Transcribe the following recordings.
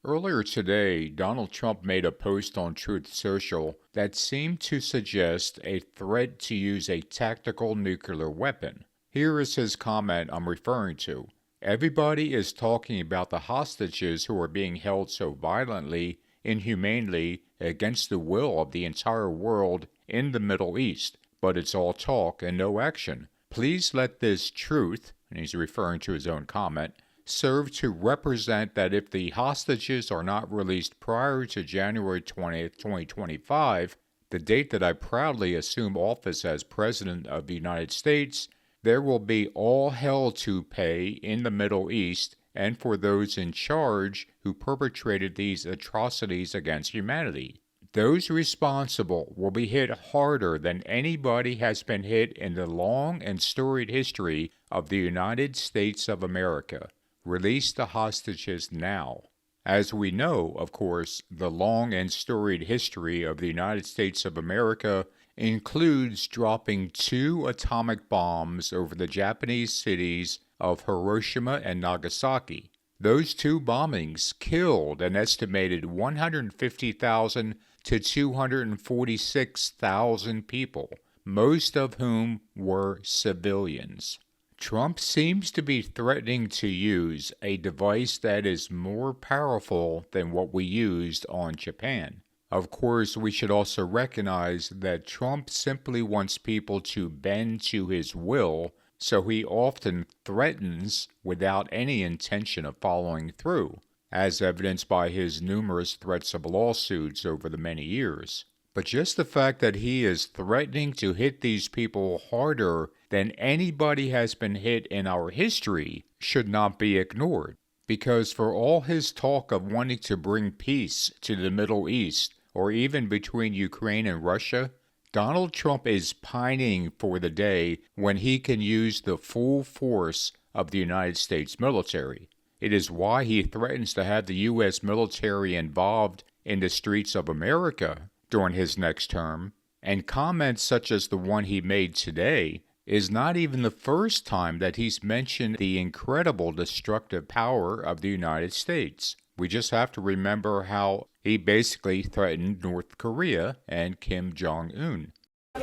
Earlier today, Donald Trump made a post on Truth Social that seemed to suggest a threat to use a tactical nuclear weapon. Here is his comment I'm referring to. Everybody is talking about the hostages who are being held so violently, inhumanely, against the will of the entire world in the Middle East, but it's all talk and no action. Please let this truth, and he's referring to his own comment, serve to represent that if the hostages are not released prior to January 20th, 2025, the date that I proudly assume office as President of the United States, there will be all hell to pay in the Middle East and for those in charge who perpetrated these atrocities against humanity. Those responsible will be hit harder than anybody has been hit in the long and storied history of the United States of America. Release the hostages now. As we know, of course, the long and storied history of the United States of America includes dropping 2 atomic bombs over the Japanese cities of Hiroshima and Nagasaki. Those 2 bombings killed an estimated 150,000 to 246,000 people, most of whom were civilians. Trump seems to be threatening to use a device that is more powerful than what we used on Japan. Of course, we should also recognize that Trump simply wants people to bend to his will, so he often threatens without any intention of following through, as evidenced by his numerous threats of lawsuits over the many years. But just the fact that he is threatening to hit these people harder than anybody has been hit in our history should not be ignored. Because for all his talk of wanting to bring peace to the Middle East, or even between Ukraine and Russia, Donald Trump is pining for the day when he can use the full force of the United States military. It is why he threatens to have the U.S. military involved in the streets of America during his next term, and comments such as the one he made today is not even the first time that he's mentioned the incredible destructive power of the United States. We just have to remember how he basically threatened North Korea and Kim Jong-un.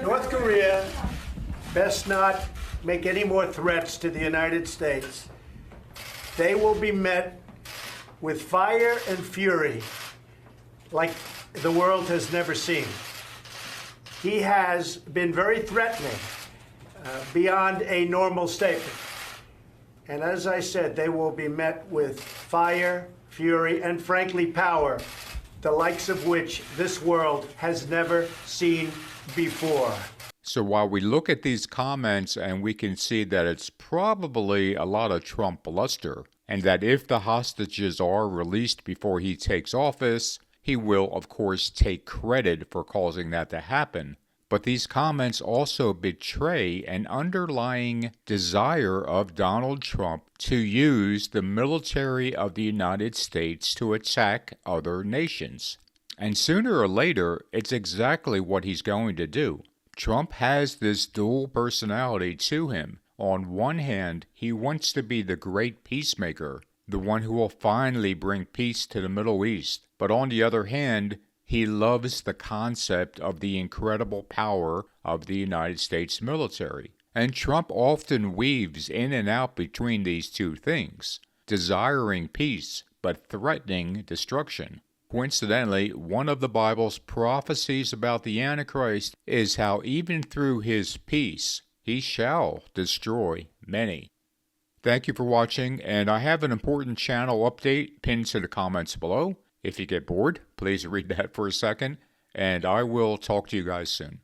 North Korea best not make any more threats to the United States. They will be met with fire and fury like the world has never seen. He has been very threatening beyond a normal statement. And as I said, they will be met with fire, fury, and frankly power, the likes of which this world has never seen before. So while we look at these comments and we can see that it's probably a lot of Trump bluster, and that if the hostages are released before he takes office, he will, of course, take credit for causing that to happen. But these comments also betray an underlying desire of Donald Trump to use the military of the United States to attack other nations. And sooner or later, it's exactly what he's going to do. Trump has this dual personality to him. On one hand, he wants to be the great peacemaker, the one who will finally bring peace to the Middle East. But on the other hand, he loves the concept of the incredible power of the United States military. And Trump often weaves in and out between these two things, desiring peace but threatening destruction. Coincidentally, one of the Bible's prophecies about the Antichrist is how even through his peace, he shall destroy many. Thank you for watching, and I have an important channel update pinned to the comments below. If you get bored, please read that for a second, and I will talk to you guys soon.